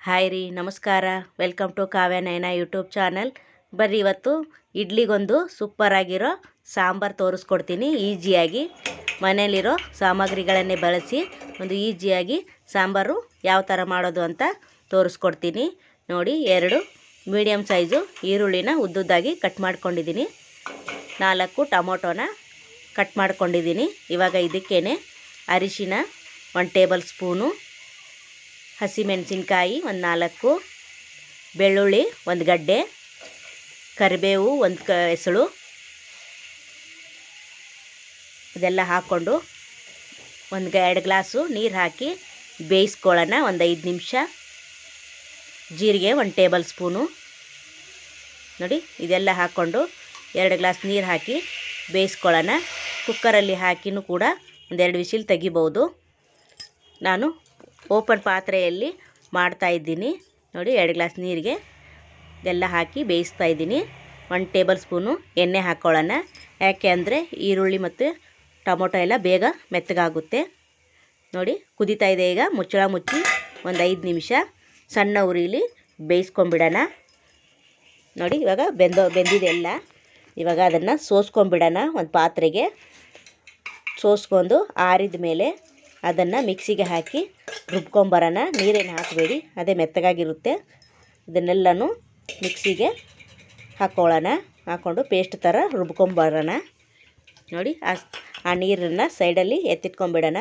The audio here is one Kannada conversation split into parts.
ಹಾಯ್ ರೀ, ನಮಸ್ಕಾರ. Welcome to Kavya Nayana YouTube channel. ಬರ್ರಿ, ಇವತ್ತು ಇಡ್ಲಿಗೊಂದು ಸೂಪರಾಗಿರೋ ಸಾಂಬಾರು ತೋರಿಸ್ಕೊಡ್ತೀನಿ. ಈಸಿಯಾಗಿ ಮನೇಲಿರೋ ಸಾಮಗ್ರಿಗಳನ್ನೇ ಬಳಸಿ ಒಂದು ಈಸಿಯಾಗಿ ಸಾಂಬಾರು ಯಾವ ಥರ ಮಾಡೋದು ಅಂತ ತೋರಿಸ್ಕೊಡ್ತೀನಿ. ನೋಡಿ, 2 ಮೀಡಿಯಮ್ ಸೈಜು ಈರುಳ್ಳಿನ ಉದ್ದುದ್ದಾಗಿ ಕಟ್ ಮಾಡ್ಕೊಂಡಿದ್ದೀನಿ. 4 ಟೊಮೊಟೊನ ಕಟ್ ಮಾಡ್ಕೊಂಡಿದ್ದೀನಿ. ಇವಾಗ ಇದಕ್ಕೇನೆ ಅರಿಶಿನ 1 ಟೇಬಲ್ ಸ್ಪೂನು, ಹಸಿಮೆಣಸಿನ್ಕಾಯಿ 4, ಬೆಳ್ಳುಳ್ಳಿ 1 ಗಡ್ಡೆ, ಕರಿಬೇವು 1 ಎಸಳು, ಇದೆಲ್ಲ ಹಾಕ್ಕೊಂಡು 2 ಗ್ಲಾಸು ನೀರು ಹಾಕಿ ಬೇಯಿಸ್ಕೊಳ್ಳೋಣ. 5 ನಿಮಿಷ. ಜೀರಿಗೆ 1 ಟೇಬಲ್ ಸ್ಪೂನು. ನೋಡಿ, ಇದೆಲ್ಲ ಹಾಕ್ಕೊಂಡು 2 ಗ್ಲಾಸ್ ನೀರು ಹಾಕಿ ಬೇಯಿಸ್ಕೊಳ್ಳೋಣ. ಕುಕ್ಕರಲ್ಲಿ ಹಾಕಿನೂ ಕೂಡ 2 ವಿಸಿಲ್ ತೆಗಿಬೋದು. ನಾನು ಓಪನ್ ಪಾತ್ರೆಯಲ್ಲಿ ಮಾಡ್ತಾಯಿದ್ದೀನಿ. ನೋಡಿ, 2 ಗ್ಲಾಸ್ ನೀರಿಗೆ ಇದೆಲ್ಲ ಹಾಕಿ ಬೇಯಿಸ್ತಾ ಇದ್ದೀನಿ. 1 ಟೇಬಲ್ ಸ್ಪೂನು ಎಣ್ಣೆ ಹಾಕ್ಕೊಳ್ಳೋಣ. ಯಾಕೆ ಅಂದರೆ ಈರುಳ್ಳಿ ಮತ್ತು ಟೊಮೊಟೊ ಎಲ್ಲ ಬೇಗ ಮೆತ್ತಗಾಗುತ್ತೆ. ನೋಡಿ, ಕುದೀತಾ ಇದೆ. ಈಗ ಮುಚ್ಚಳ ಮುಚ್ಚಿ 5 ನಿಮಿಷ ಸಣ್ಣ ಉರಿಲಿ ಬೇಯಿಸ್ಕೊಂಬಿಡೋಣ. ನೋಡಿ, ಇವಾಗ ಬೆಂದಿದೆ ಎಲ್ಲ. ಇವಾಗ ಅದನ್ನು ಸೋಸ್ಕೊಂಬಿಡೋಣ. ಒಂದು ಪಾತ್ರೆಗೆ ಸೋಸ್ಕೊಂಡು ಆರಿದ ಮೇಲೆ ಅದನ್ನು ಮಿಕ್ಸಿಗೆ ಹಾಕಿ ರುಬ್ಕೊಂಬರೋಣ. ನೀರೇನು ಹಾಕಬೇಡಿ, ಅದೇ ಮೆತ್ತಗಾಗಿರುತ್ತೆ. ಇದನ್ನೆಲ್ಲನೂ ಮಿಕ್ಸಿಗೆ ಹಾಕ್ಕೊಳ್ಳೋಣ. ಹಾಕ್ಕೊಂಡು ಪೇಸ್ಟ್ ಥರ ರುಬ್ಕೊಂಬರೋಣ. ನೋಡಿ, ಆ ನೀರನ್ನು ಸೈಡಲ್ಲಿ ಎತ್ತಿಟ್ಕೊಂಬಿಡೋಣ.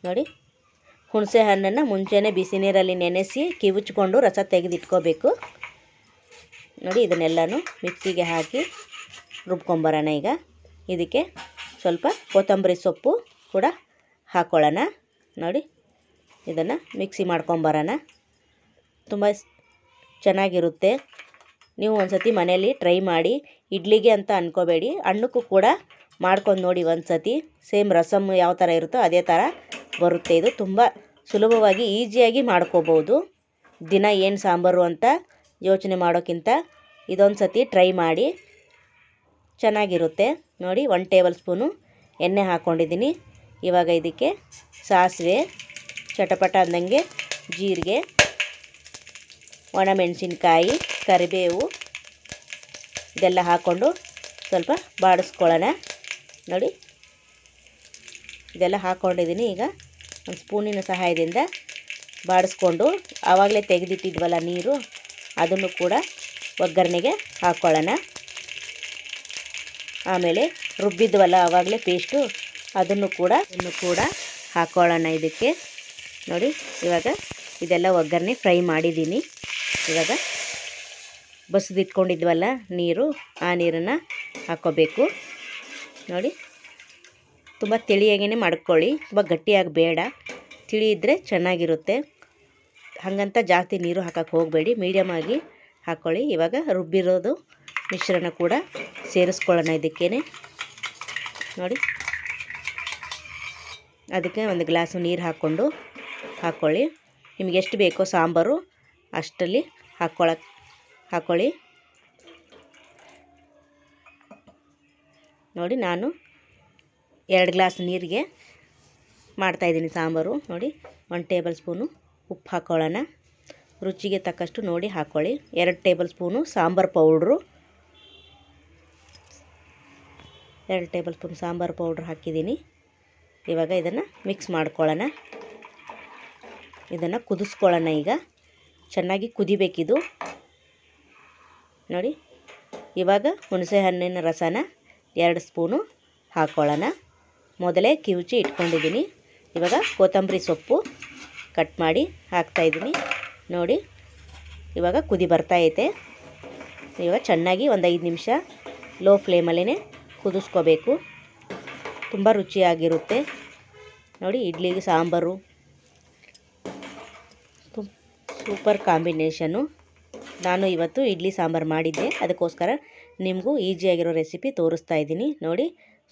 ನೋಡಿ, ಹುಣಸೆ ಹಣ್ಣನ್ನು ಮುಂಚೆನೇ ಬಿಸಿ ನೀರಲ್ಲಿ ನೆನೆಸಿ ಕಿವುಚ್ಕೊಂಡು ರಸ ತೆಗೆದಿಟ್ಕೋಬೇಕು. ನೋಡಿ, ಇದನ್ನೆಲ್ಲನೂ ಮಿಕ್ಸಿಗೆ ಹಾಕಿ ರುಬ್ಕೊಂಬರೋಣ. ಈಗ ಇದಕ್ಕೆ ಸ್ವಲ್ಪ ಕೊತ್ತಂಬರಿ ಸೊಪ್ಪು ಕೂಡ ಹಾಕ್ಕೊಳ್ಳೋಣ. ನೋಡಿ, ಇದನ್ನು ಮಿಕ್ಸಿ ಮಾಡ್ಕೊಂಬರೋಣ. ತುಂಬ ಚೆನ್ನಾಗಿರುತ್ತೆ. ನೀವು ಒಂದು ಸತಿ ಮನೆಯಲ್ಲಿ ಟ್ರೈ ಮಾಡಿ. ಇಡ್ಲಿಗೆ ಅಂತ ಅಂದ್ಕೋಬೇಡಿ, ಅನ್ನಕ್ಕೂ ಕೂಡ ಮಾಡ್ಕೊಂಡು ನೋಡಿ ಒಂದು ಸತಿ. ಸೇಮ್ ರಸಮ್ ಯಾವ ಥರ ಇರುತ್ತೋ ಅದೇ ಥರ ಬರುತ್ತೆ. ಇದು ತುಂಬ ಸುಲಭವಾಗಿ ಈಸಿಯಾಗಿ ಮಾಡ್ಕೋಬೋದು. ದಿನ ಏನು ಸಾಂಬಾರು ಅಂತ ಯೋಚನೆ ಮಾಡೋಕ್ಕಿಂತ ಇದೊಂದು ಸತಿ ಟ್ರೈ ಮಾಡಿ, ಚೆನ್ನಾಗಿರುತ್ತೆ. ನೋಡಿ, 1 ಟೇಬಲ್ ಸ್ಪೂನು ಎಣ್ಣೆ ಹಾಕ್ಕೊಂಡಿದ್ದೀನಿ. ಇವಾಗ ಇದಕ್ಕೆ ಸಾಸಿವೆ, ಚಟಪಟ ಅಂದಂಗೆ ಜೀರಿಗೆ, ಒಣಮೆಣಸಿನ್ಕಾಯಿ, ಕರಿಬೇವು ಇದೆಲ್ಲ ಹಾಕ್ಕೊಂಡು ಸ್ವಲ್ಪ ಬಾಡಿಸ್ಕೊಳ್ಳೋಣ. ನೋಡಿ, ಇದೆಲ್ಲ ಹಾಕ್ಕೊಂಡಿದ್ದೀನಿ. ಈಗ ಒಂದು ಸ್ಪೂನಿನ ಸಹಾಯದಿಂದ ಬಾಡಿಸ್ಕೊಂಡು ಆವಾಗಲೇ ತೆಗೆದಿಟ್ಟಿದ್ವಲ್ಲ ನೀರು, ಅದನ್ನು ಕೂಡ ಒಗ್ಗರಣೆಗೆ ಹಾಕ್ಕೊಳ್ಳೋಣ. ಆಮೇಲೆ ರುಬ್ಬಿದ್ವಲ್ಲ ಆವಾಗಲೇ ಪೇಸ್ಟು, ಅದನ್ನು ಕೂಡ ಹಾಕ್ಕೊಳ್ಳೋಣ ಇದಕ್ಕೆ. ನೋಡಿ, ಇವಾಗ ಇದೆಲ್ಲ ಒಗ್ಗರಣೆ ಫ್ರೈ ಮಾಡಿದ್ದೀನಿ. ಇವಾಗ ಬಸಿದಿಟ್ಕೊಂಡಿದ್ವಲ್ಲ ನೀರು, ಆ ನೀರನ್ನು ಹಾಕ್ಕೋಬೇಕು. ನೋಡಿ, ತುಂಬ ತಿಳಿಯಾಗೇ ಮಾಡ್ಕೊಳ್ಳಿ, ತುಂಬ ಗಟ್ಟಿಯಾಗಿ ಬೇಡ. ತಿಳಿ ಇದ್ದರೆ ಚೆನ್ನಾಗಿರುತ್ತೆ. ಹಾಗಂತ ಜಾಸ್ತಿ ನೀರು ಹಾಕಕ್ಕೆ ಹೋಗಬೇಡಿ, ಮೀಡಿಯಮಾಗಿ ಹಾಕ್ಕೊಳ್ಳಿ. ಇವಾಗ ರುಬ್ಬಿರೋದು ಮಿಶ್ರಣ ಕೂಡ ಸೇರಿಸ್ಕೊಳ್ಳೋಣ ಇದಕ್ಕೇನೆ. ನೋಡಿ, ಅದಕ್ಕೆ 1 ಗ್ಲಾಸು ನೀರು ಹಾಕ್ಕೊಳ್ಳಿ. ನಿಮಗೆ ಎಷ್ಟು ಬೇಕೋ ಸಾಂಬಾರು ಅಷ್ಟರಲ್ಲಿ ಹಾಕ್ಕೊಳ್ಳಿ. ನೋಡಿ, ನಾನು 2 ಗ್ಲಾಸ್ ನೀರಿಗೆ ಮಾಡ್ತಾಯಿದ್ದೀನಿ ಸಾಂಬಾರು. ನೋಡಿ, 1 ಟೇಬಲ್ ಸ್ಪೂನು ಉಪ್ಪು ಹಾಕ್ಕೊಳ್ಳೋಣ. ರುಚಿಗೆ ತಕ್ಕಷ್ಟು ನೋಡಿ ಹಾಕ್ಕೊಳ್ಳಿ. 2 table spoon sambar powder, 2 table spoon sambar powder ಹಾಕಿದ್ದೀನಿ. ಇವಾಗ ಇದನ್ನು ಮಿಕ್ಸ್ ಮಾಡ್ಕೊಳ್ಳೋಣ. ಇದನ್ನು ಕುದಿಸ್ಕೊಳ್ಳೋಣ. ಈಗ ಚೆನ್ನಾಗಿ ಕುದಿಬೇಕಿದು. ನೋಡಿ, ಇವಾಗ ಹುಣಸೆ ಹಣ್ಣಿನ ರಸನ 2 ಸ್ಪೂನು ಹಾಕ್ಕೊಳ್ಳೋಣ. ಮೊದಲೇ ಕಿವುಚಿ ಇಟ್ಕೊಂಡಿದ್ದೀನಿ. ಇವಾಗ ಕೊತ್ತಂಬರಿ ಸೊಪ್ಪು ಕಟ್ ಮಾಡಿ ಹಾಕ್ತಾಯಿದ್ದೀನಿ. ನೋಡಿ, ಇವಾಗ ಕುದಿ ಬರ್ತಾಯಿದೆ. ಇವಾಗ ಚೆನ್ನಾಗಿ 5 ನಿಮಿಷ ಲೋ ಫ್ಲೇಮಲ್ಲೇ ಕುದಿಸ್ಕೋಬೇಕು. ತುಂಬ ರುಚಿಯಾಗಿರುತ್ತೆ. ನೋಡಿ, ಇಡ್ಲಿಗೆ ಸಾಂಬಾರು ಸೂಪರ್ ಕಾಂಬಿನೇಷನು. ನಾನು ಇವತ್ತು ಇಡ್ಲಿ ಸಾಂಬಾರು ಮಾಡಿದ್ದೆ, ಅದಕ್ಕೋಸ್ಕರ ನಿಮಗೂ ಈಸಿಯಾಗಿರೋ ರೆಸಿಪಿ ತೋರಿಸ್ತಾ ಇದ್ದೀನಿ. ನೋಡಿ,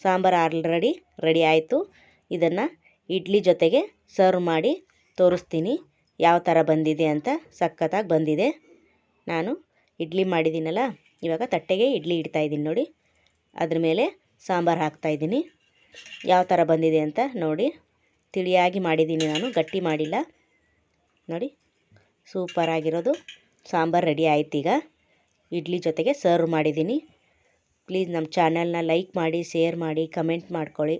ಸಾಂಬಾರು ಆಲ್ರೆಡಿ ರೆಡಿ ಆಯಿತು. ಇದನ್ನು ಇಡ್ಲಿ ಜೊತೆಗೆ ಸರ್ವ್ ಮಾಡಿ ತೋರಿಸ್ತೀನಿ ಯಾವ ಥರ ಬಂದಿದೆ ಅಂತ. ಸಖತ್ತಾಗಿ ಬಂದಿದೆ. ನಾನು ಇಡ್ಲಿ ಮಾಡಿದ್ದೀನಲ್ಲ, ಇವಾಗ ತಟ್ಟೆಗೆ ಇಡ್ಲಿ ಇಡ್ತಾಯಿದ್ದೀನಿ. ನೋಡಿ, ಅದ್ರ ಮೇಲೆ ಸಾಂಬಾರು ಹಾಕ್ತಾಯಿದ್ದೀನಿ. ಯಾವ ಥರ ಬಂದಿದೆ ಅಂತ ನೋಡಿ. ತಿಳಿಯಾಗಿ ಮಾಡಿದ್ದೀನಿ ನಾನು, ಗಟ್ಟಿ ಮಾಡಿಲ್ಲ. ನೋಡಿ ಸೂಪರ್ ಆಗಿರೋದು ಸಾಂಬಾರು ರೆಡಿ ಆಯ್ತು. ಈಗ ಇಡ್ಲಿ ಜೊತೆಗೆ ಸರ್ವ್ ಮಾಡಿದ್ದೀನಿ. ಪ್ಲೀಸ್ ನಮ್ಮ ಚಾನಲ್ನ ಲೈಕ್ ಮಾಡಿ, ಶೇರ್ ಮಾಡಿ, ಕಮೆಂಟ್ ಮಾಡ್ಕೊಳ್ಳಿ,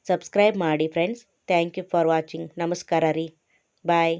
ಸಬ್ಸ್ಕ್ರೈಬ್ ಮಾಡಿ friends. Thank you for watching. ನಮಸ್ಕಾರ ರೀ. ಬಾಯ್.